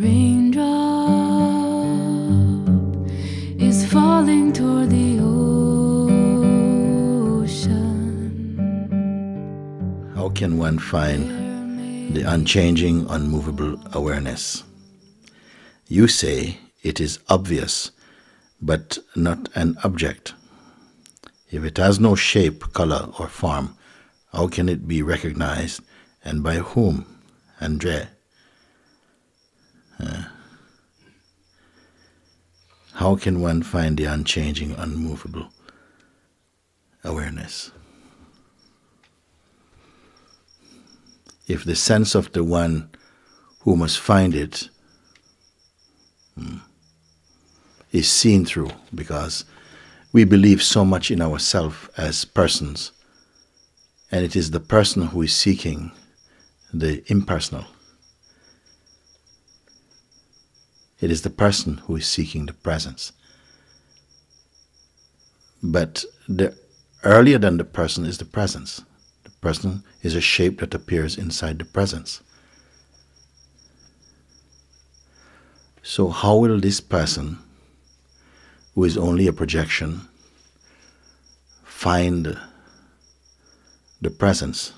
raindrop is falling toward the ocean. How can one find the unchanging, unmovable awareness? You say it is obvious, but not an object. If it has no shape, color, or form, how can it be recognized, and by whom? Andre? How can one find the unchanging, unmovable awareness? If the sense of the one who must find it is seen through, because we believe so much in ourselves as persons, and it is the person who is seeking the impersonal. It is the person who is seeking the presence. But earlier than the person is the presence. The person is a shape that appears inside the presence. So how will this person, who is only a projection, find the presence?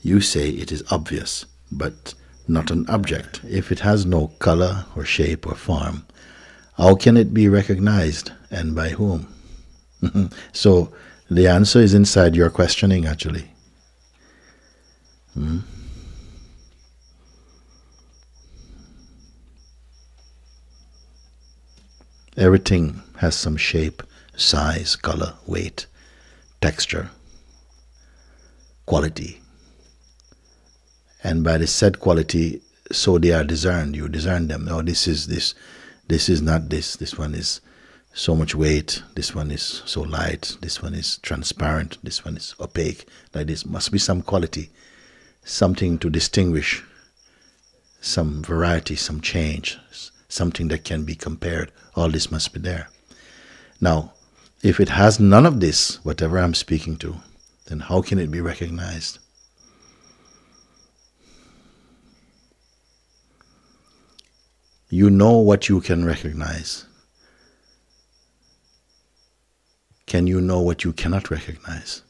You say it is obvious, but not an object. If it has no color or shape or form, how can it be recognized, and by whom? So the answer is inside your questioning, actually. Everything has some shape, size, color, weight, texture, quality. And by the said quality, so they are discerned. You discern them. Oh, this is this. This is not this. This one is so much weight. This one is so light. This one is transparent. This one is opaque. Like this must be some quality, something to distinguish, some variety, some change, something that can be compared. All this must be there. Now, if it has none of this, whatever I'm speaking to, then how can it be recognized? You know what you can recognize. Can you know what you cannot recognize?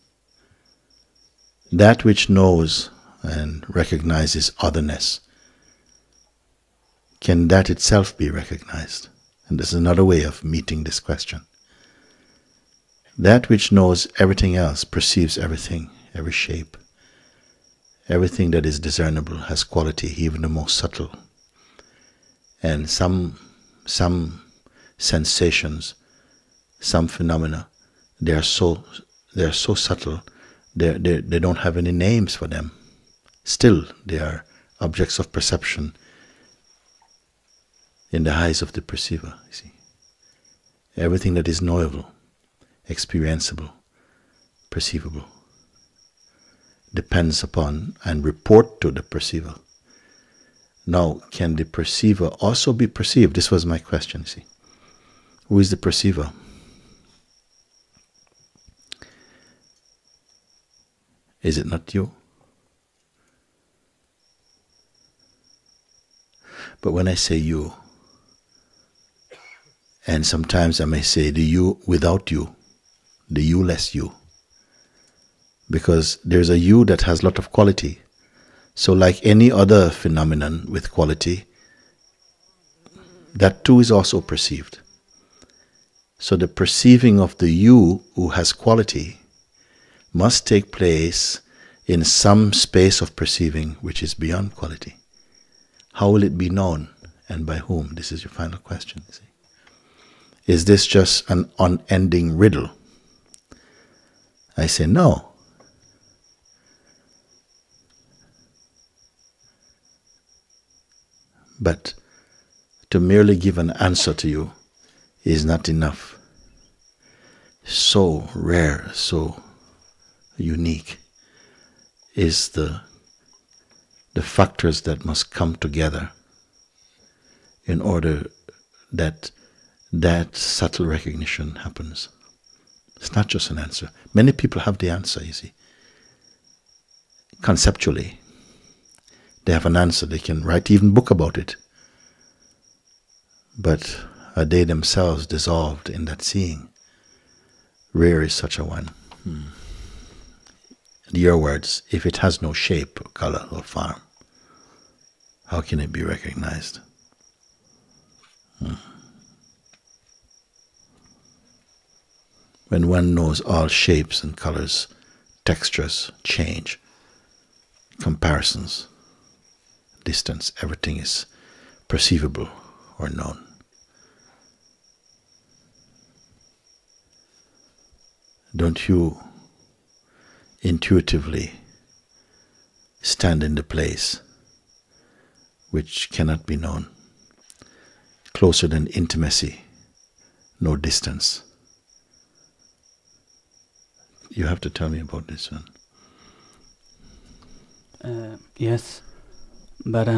That which knows and recognizes otherness, can that itself be recognized? And this is another way of meeting this question. That which knows everything else, perceives everything, every shape, everything that is discernible has quality, even the most subtle. And some sensations, some phenomena, they are so subtle, they don't have any names for them. Still, they are objects of perception in the eyes of the perceiver. You see, everything that is knowable, experienceable, perceivable, depends upon and report to the perceiver. Now, can the perceiver also be perceived? This was my question, see. Who is the perceiver? Is it not you? But when I say you, and sometimes I may say the you without you, the you-less you, because there's a you that has a lot of quality. So like any other phenomenon with quality, that too is also perceived. So the perceiving of the you who has quality must take place in some space of perceiving which is beyond quality. How will it be known, and by whom? This is your final question. See? Is this just an unending riddle? I say no. But to merely give an answer to you is not enough. So rare, so unique is the factors that must come together in order that subtle recognition happens. It's not just an answer. Many people have the answer, you see, conceptually. They have an answer. They can write even book about it. But are they themselves dissolved in that seeing? Rare is such a one. In your words, if it has no shape, or color, or form, how can it be recognized? When one knows all shapes and colors, textures, change, comparisons, distance, everything is perceivable or known. Don't you intuitively stand in the place which cannot be known, closer than intimacy, no distance? You have to tell me about this one. Yes, but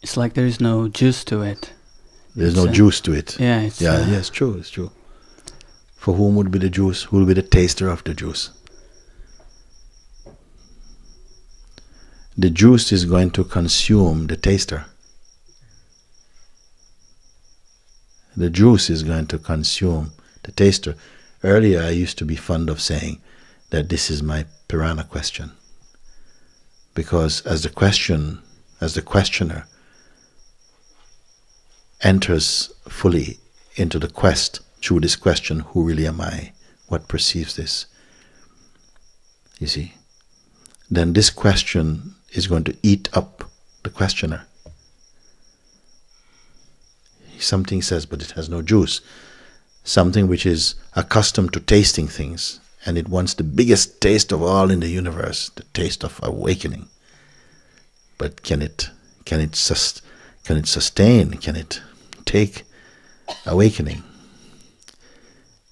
it's like there is no juice to it. There's no juice to it. Yeah, it's it's true, it's true. For whom would be the juice? Who will be the taster of the juice? The juice is going to consume the taster. The juice is going to consume the taster. Earlier I used to be fond of saying that this is my Pirhana question. Because as the questioner enters fully into the quest through this question, who really am I? What perceives this? You see? Then this question is going to eat up the questioner. Something says, but it has no juice. Something which is accustomed to tasting things, and it wants the biggest taste of all in the universe, the taste of awakening. But can it sustain? Can it take awakening?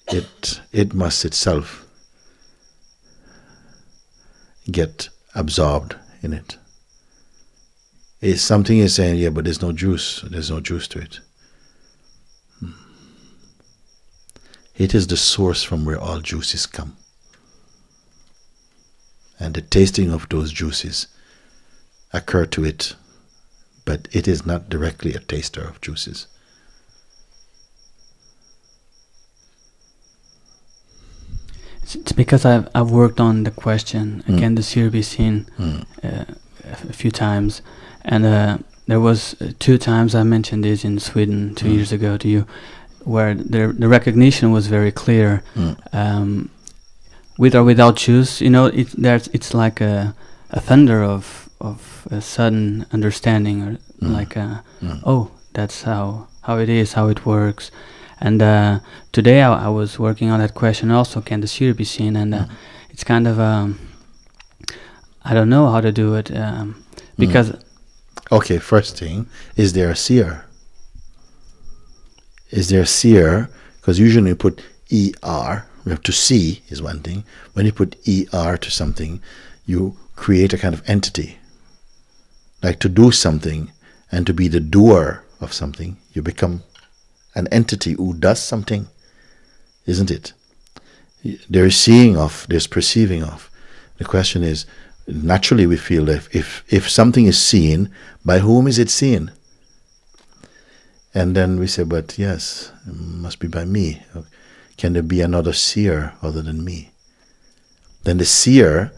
It must itself get absorbed in it. Something is saying, yeah, but there's no juice. There's no juice to it. It is the source from where all juices come. And the tasting of those juices occur to it, but it is not directly a taster of juices. It's because I've worked on the question, can the seer be seen, a few times, and there was 2 times I mentioned this in Sweden 2 years ago to you, where the recognition was very clear, with or without juice. You know, it's like a thunder of a sudden understanding, or like oh, that's how it is, how it works. And today I was working on that question also, can the seer be seen? And it's kind of I don't know how to do it, because okay, first thing, is there a seer? Is there a seer? Because usually you put ER, we have to see is one thing. When you put ER to something, you create a kind of entity. Like to do something and to be the doer of something, you become an entity who does something, isn't it? There is seeing of, there's perceiving of. The question is, naturally we feel that if something is seen, by whom is it seen? And then we say, but yes, it must be by me. Can there be another seer other than me? Then the seer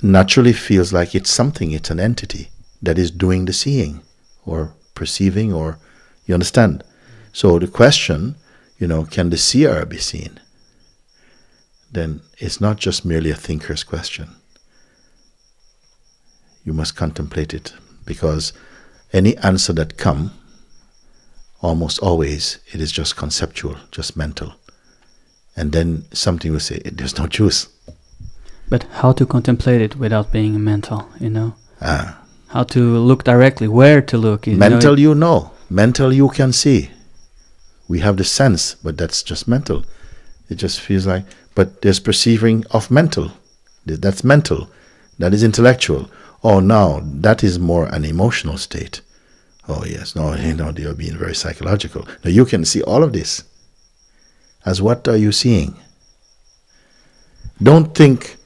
naturally feels like it's something, it's an entity that is doing the seeing or perceiving, or, you understand? So the question, can the seer be seen? Then it's not just merely a thinker's question. You must contemplate it, because any answer that comes, almost always, it is just conceptual, just mental. And then something will say, there's no juice. But how to contemplate it without being mental, How to look directly, where to look. Mental, Mental, you can see. We have the sense, but that's just mental. It just feels like, but there's perceiving of mental. That's mental. That is intellectual. Oh, now, that is more an emotional state. Oh, yes. No, you're being very psychological. Now, you can see all of this. As what are you seeing? Don't think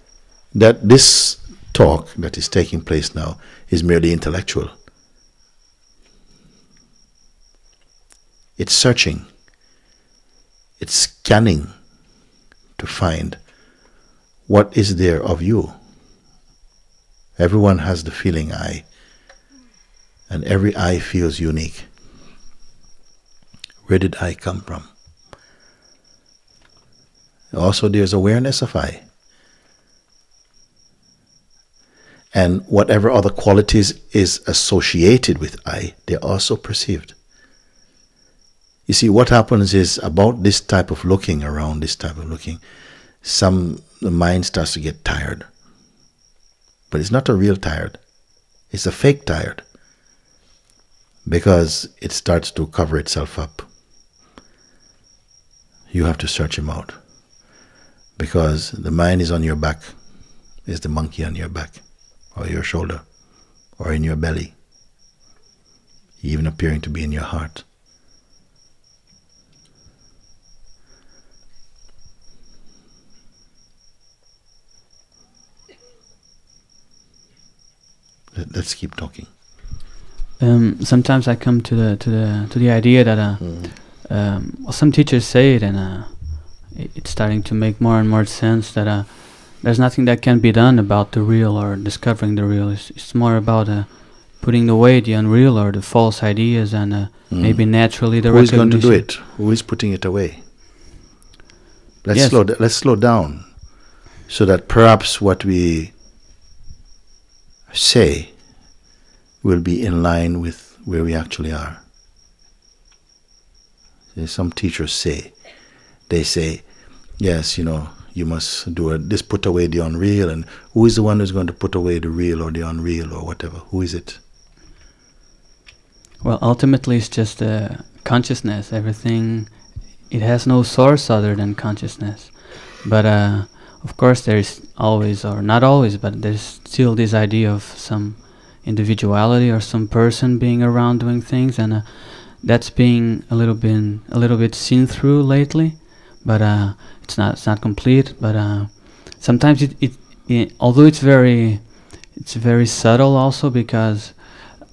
that this talk that is taking place now is merely intellectual. It's searching. It's scanning to find what is there of you. Everyone has the feeling I, and every I feels unique. Where did I come from? Also, there's awareness of I. And whatever other qualities is associated with I, they're also perceived. You see, what happens is about this type of looking around, this type of looking, the mind starts to get tired. But it's not a real tired. It's a fake tired. Because it starts to cover itself up. You have to search him out. Because the mind is on your back. Is the monkey on your back? Or your shoulder? Or in your belly? Even appearing to be in your heart. Let's keep talking. Sometimes I come to the idea that some teachers say it, and it's starting to make more and more sense that there's nothing that can be done about the real or discovering the real. It's more about putting away the unreal or the false ideas, and maybe naturally the recognition. Who is going to do it? Who is putting it away? Let's slow down, so that perhaps what we say will be in line with where we actually are. Some teachers say, yes, you must do this, put away the unreal, and who is the one who's going to put away the real or the unreal or whatever? Who is it? Well, ultimately it's just consciousness. Everything, it has no source other than consciousness. But of course there is always, or not always, but there's still this idea of some individuality or some person being around doing things, and that's being a little bit seen through lately. But it's not complete. But sometimes it although it's very subtle also, because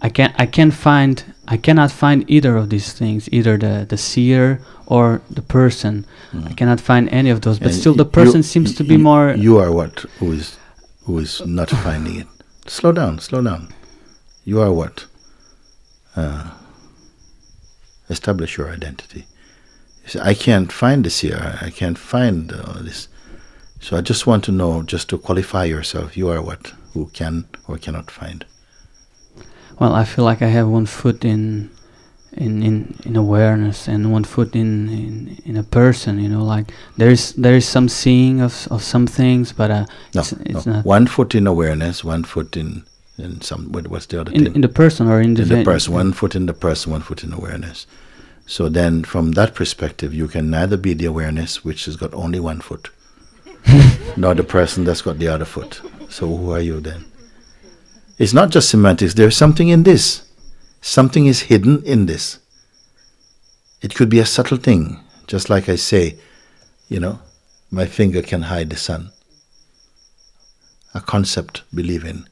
I cannot find either of these things, either the seer or the person. I cannot find any of those, but still the person seems to be more. You are what? Who is not finding it? Slow down. You are what? Establish your identity. You say, I can't find this here. I can't find this. So I just want to know, just to qualify yourself, you are what? Who can or cannot find? Well, I feel like I have one foot in awareness and one foot in a person. Like there is some seeing of some things, but it's not. One foot in awareness, one foot in some. What's the other thing? In the person or in the person. One foot in the person, one foot in awareness. So then, from that perspective, you can neither be the awareness, which has got only one foot, nor the person that's got the other foot. So who are you then? It's not just semantics. There's something in this. Something is hidden in this. It could be a subtle thing. Just like I say, my finger can hide the sun. A concept, believe in,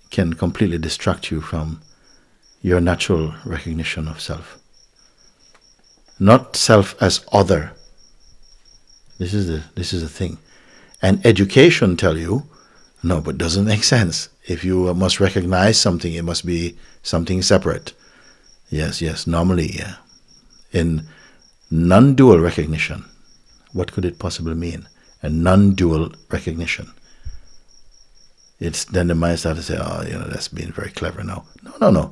can completely distract you from your natural recognition of self. Not self as other. This is the thing. And education tell you, no, but doesn't make sense. If you must recognize something, it must be something separate. Yes, normally, yeah. In non-dual recognition, what could it possibly mean? A non-dual recognition. It's then the mind starts to say, that's being very clever now. No.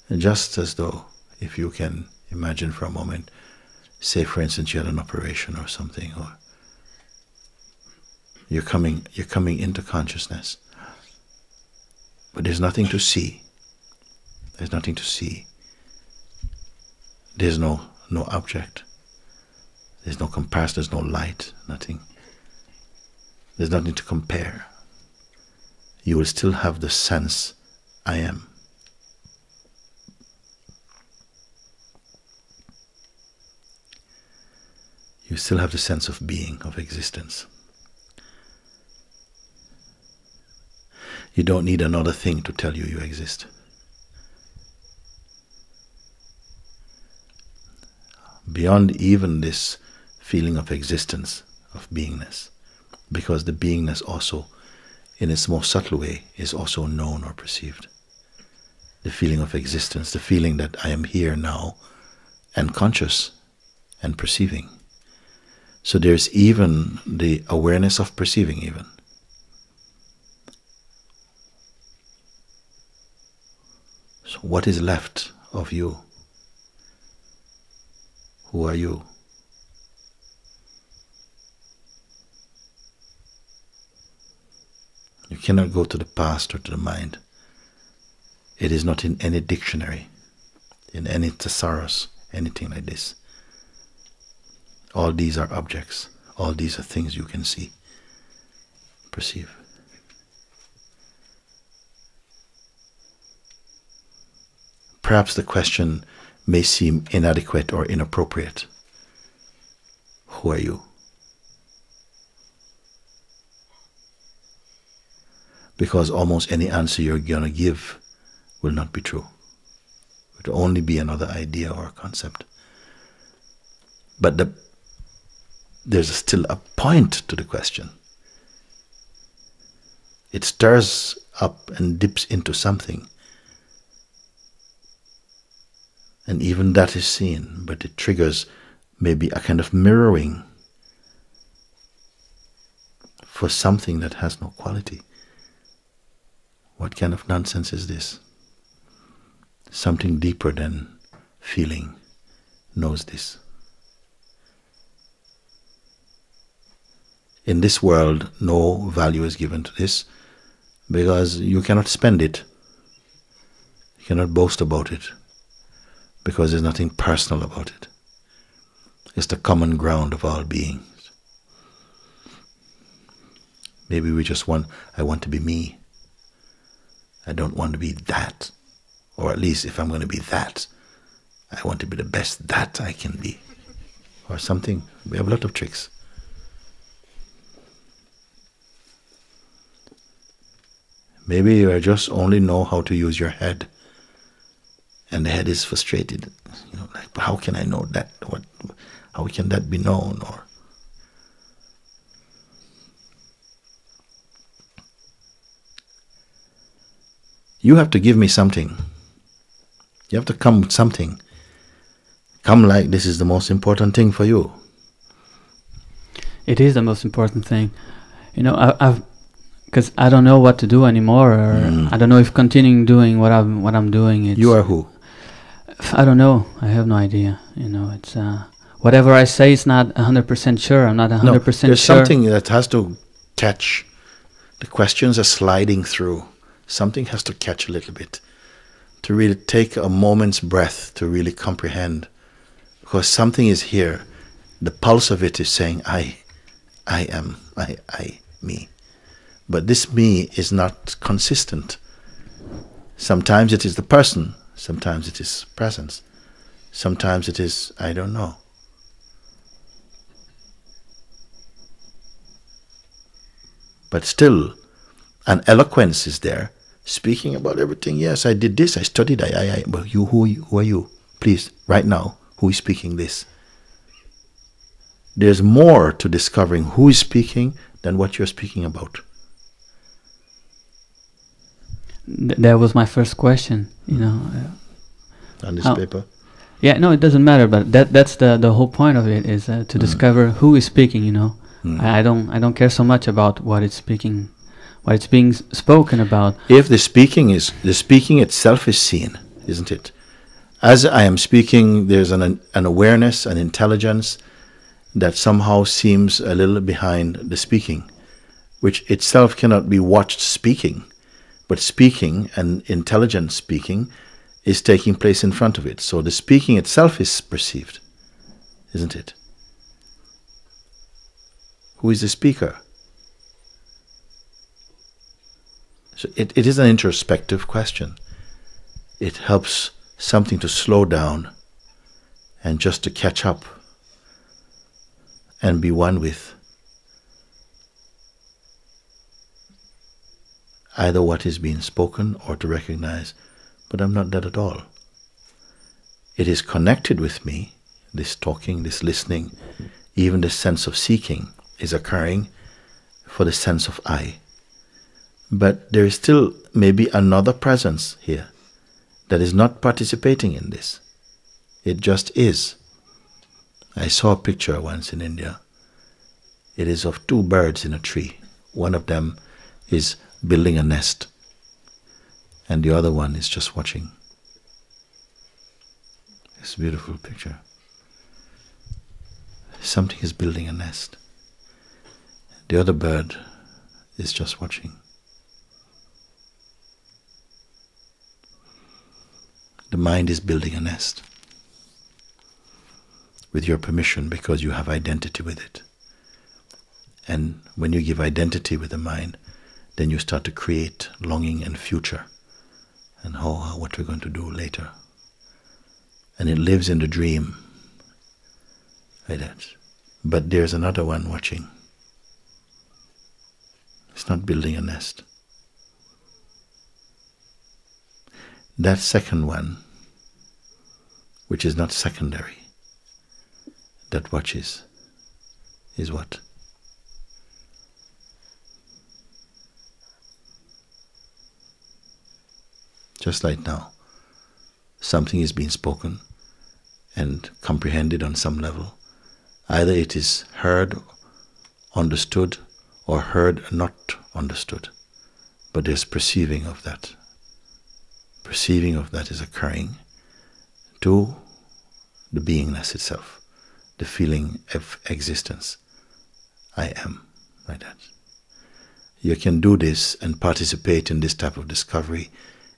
And just as though, if you can imagine for a moment, say for instance you had an operation or something, or you're coming into consciousness, but there's nothing to see. There's nothing to see. There's no object. There's no comparison. There's no light. Nothing. There's nothing to compare. You will still have the sense, I am. You still have the sense of being, of existence. You don't need another thing to tell you you exist. Beyond even this feeling of existence, of beingness, because the beingness also, in its most subtle way, is also known or perceived. The feeling of existence, the feeling that I am here now and conscious and perceiving. So there's even the awareness of perceiving even. So what is left of you? Who are you? You cannot go to the past or to the mind. It is not in any dictionary, in any thesaurus, anything like this. All these are objects. All these are things you can see, perceive. Perhaps the question may seem inadequate or inappropriate. Who are you? Because almost any answer you're going to give will not be true. It will only be another idea or concept. But there's still a point to the question. It stirs up and dips into something. And even that is seen, but it triggers maybe a kind of mirroring for something that has no quality. What kind of nonsense is this? Something deeper than feeling knows this. In this world, no value is given to this because you cannot spend it. You cannot boast about it because there's nothing personal about it. It's the common ground of all beings. Maybe we just I want to be me. I don't want to be that. Or at least if I'm going to be that, I want to be the best that I can be. Or something. We have a lot of tricks. Maybe you just only know how to use your head. And the head is frustrated. Like, how can I know that? How can that be known? Or you have to give me something. You have to come with something. Come like this is the most important thing for you. It is the most important thing. Because I don't know what to do anymore, or I don't know if continuing doing what I'm doing. You are who? I don't know. I have no idea. It's whatever I say is not 100% sure. I'm not 100% sure. There's something that has to catch. The questions are sliding through. Something has to catch a little bit, to really take a moment's breath to really comprehend, because something is here. The pulse of it is saying, I am, me. But this me is not consistent. Sometimes it is the person, sometimes it is presence, sometimes it is, I don't know. But still, an eloquence is there, speaking about everything. Yes, I did this, I studied, but you, who are you? Please, right now, who is speaking this? There's more to discovering who is speaking than what you're speaking about. That was my first question, On this paper? Yeah, no, it doesn't matter, but that's the whole point of it, is to discover who is speaking, I don't care so much about what it's speaking, what it's being spoken about. If the speaking itself is seen, isn't it? As I am speaking, there's an awareness, an intelligence that somehow seems a little behind the speaking, which itself cannot be watched speaking. But speaking and intelligent speaking is taking place in front of it. So the speaking itself is perceived, isn't it? Who is the speaker? So it is an introspective question. It helps something to slow down and just to catch up and be one with. either what is being spoken or to recognize, but I'm not that at all. It is connected with me, this talking, this listening, even the sense of seeking is occurring for the sense of I. But there is still maybe another presence here that is not participating in this. It just is. I saw a picture once in India. It is of two birds in a tree. One of them is building a nest, and the other one is just watching. It's a beautiful picture. Something is building a nest. The other bird is just watching. The mind is building a nest with your permission, because you have identity with it. And when you give identity with the mind, then you start to create longing and future and what we're going to do later. And it lives in the dream like that. But there's another one watching. It's not building a nest. That second one, which is not secondary, that watches, is what? Just like now, something is being spoken and comprehended on some level. Either it is heard, understood, or heard and not understood. But there's perceiving of that. Perceiving of that is occurring to the beingness itself, the feeling of existence. I am, like that. You can do this and participate in this type of discovery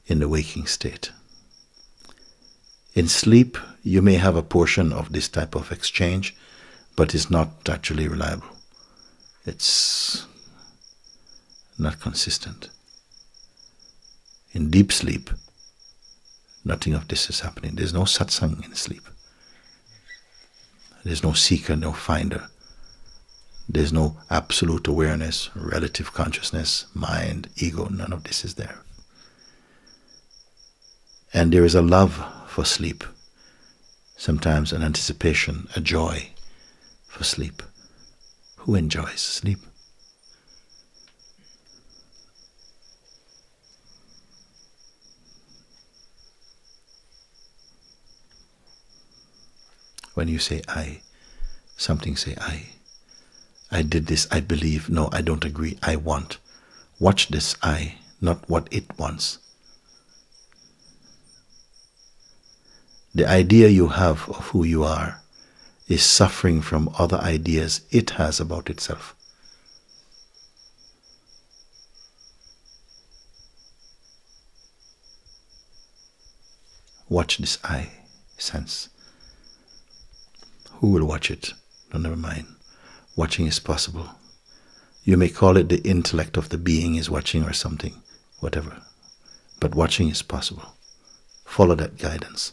in the waking state. In sleep, you may have a portion of this type of exchange, but it's not actually reliable. It's not consistent. In deep sleep, nothing of this is happening. There's no satsang in sleep. There's no seeker, no finder. There's no absolute awareness, relative consciousness, mind, ego. None of this is there. And there is a love for sleep, sometimes an anticipation, a joy for sleep. Who enjoys sleep? When you say I, something say I did this, I believe, no, I don't agree, I want. Watch this I, not what it wants. The idea you have of who you are is suffering from other ideas it has about itself. Watch this I sense. Who will watch it? No, never mind. Watching is possible. You may call it the intellect of the being is watching or something, whatever. But watching is possible. Follow that guidance.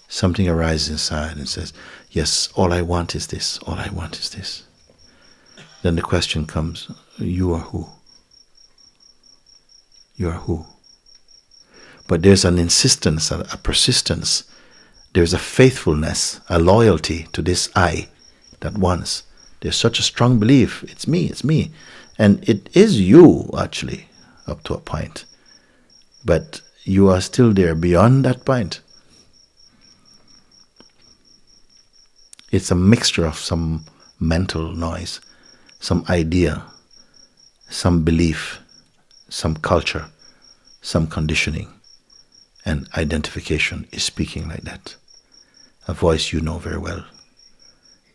Something arises inside and says, yes, all I want is this, all I want is this. Then the question comes, you are who? You are who? But there's an insistence, a persistence. There's a faithfulness, a loyalty to this I that wants. There's such a strong belief, it's me. And it is you, actually, up to a point. But you are still there beyond that point. It's a mixture of some mental noise, some idea, some belief, some culture, some conditioning, and identification is speaking like that. A voice you know very well.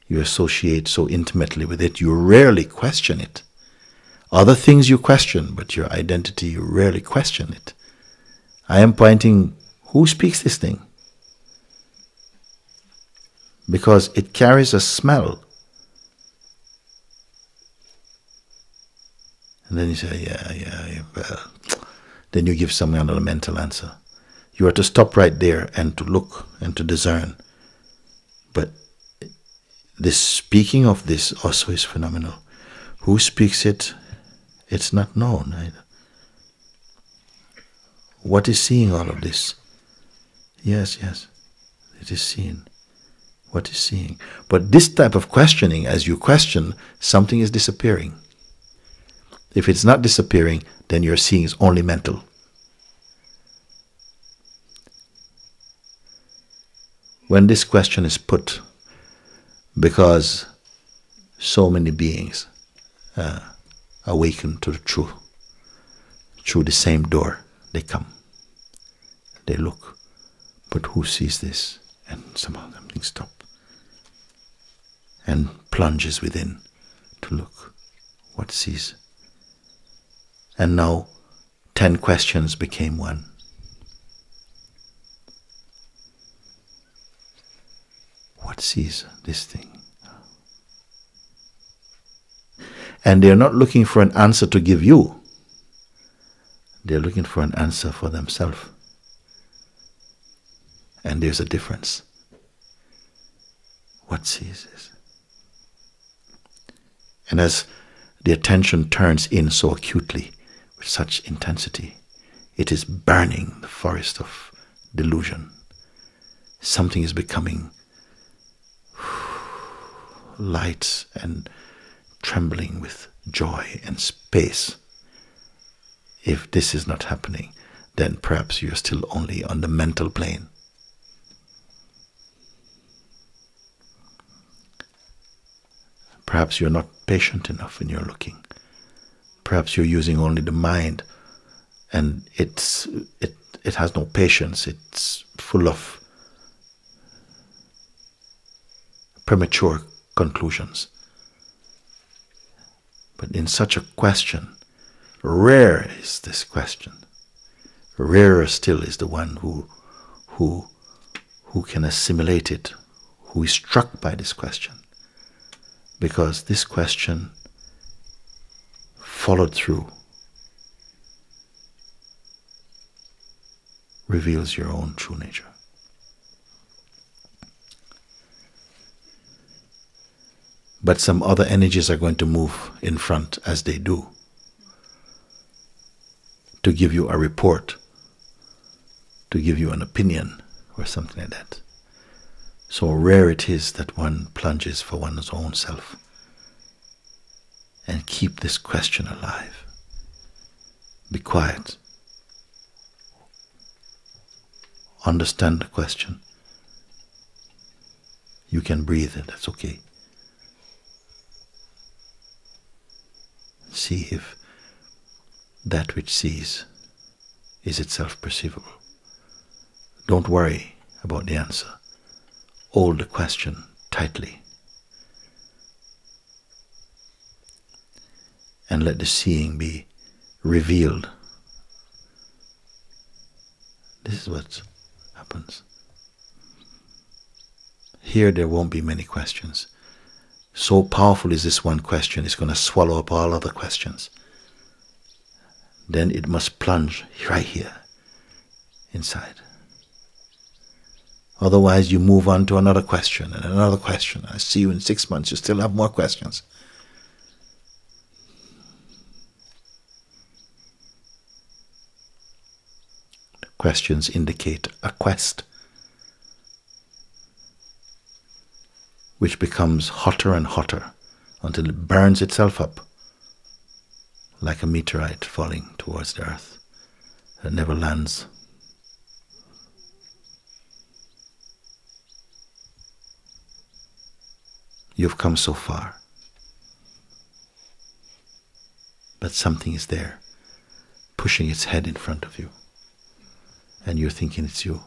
You associate so intimately with it, you rarely question it. Other things you question, but your identity, you rarely question it. I am pointing, who speaks this thing? Because it carries a smell. And then you say, yeah, well. Then you give some kind of a mental answer. You are to stop right there and to look and to discern. But the speaking of this also is phenomenal. Who speaks it? It's not known either. What is seeing all of this? Yes, it is seen. What is seeing? But this type of questioning, as you question, something is disappearing. If it's not disappearing, then your seeing is only mental. When this question is put, because so many beings awaken to the truth, through the same door they come, they look, but who sees this? And somehow something stops and plunges within to look, what sees? And now 10 questions became one. What sees this thing? And they're not looking for an answer to give you. They're looking for an answer for themselves. And there's a difference. What sees this? And as the attention turns in so acutely, with such intensity, it is burning the forest of delusion. Something is becoming light and trembling with joy and space. If this is not happening, then perhaps you're still only on the mental plane. Perhaps you're not patient enough in your looking. Perhaps you're using only the mind, and it has no patience. It's full of premature conclusions. But in such a question, rare is this question. Rarer still is the one who can assimilate it, who is struck by this question. Because this question, followed through, reveals your own true nature. But some other energies are going to move in front, as they do, to give you a report, to give you an opinion, or something like that. So rare it is that one plunges for one's own self and keep this question alive. Be quiet. Understand the question. You can breathe it, that's okay. See if that which sees is itself perceivable. Don't worry about the answer. Hold the question tightly and let the seeing be revealed. This is what happens. Here there won't be many questions. So powerful is this one question, it's going to swallow up all other questions. Then it must plunge right here, inside. Otherwise you move on to another question and another question. I see you in 6 months, you still have more questions. The questions indicate a quest, which becomes hotter and hotter until it burns itself up like a meteorite falling towards the earth that never lands. You've come so far, but something is there, pushing its head in front of you, and you're thinking it's you.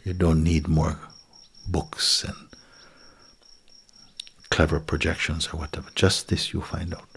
You don't need more books and clever projections or whatever. Just this you find out.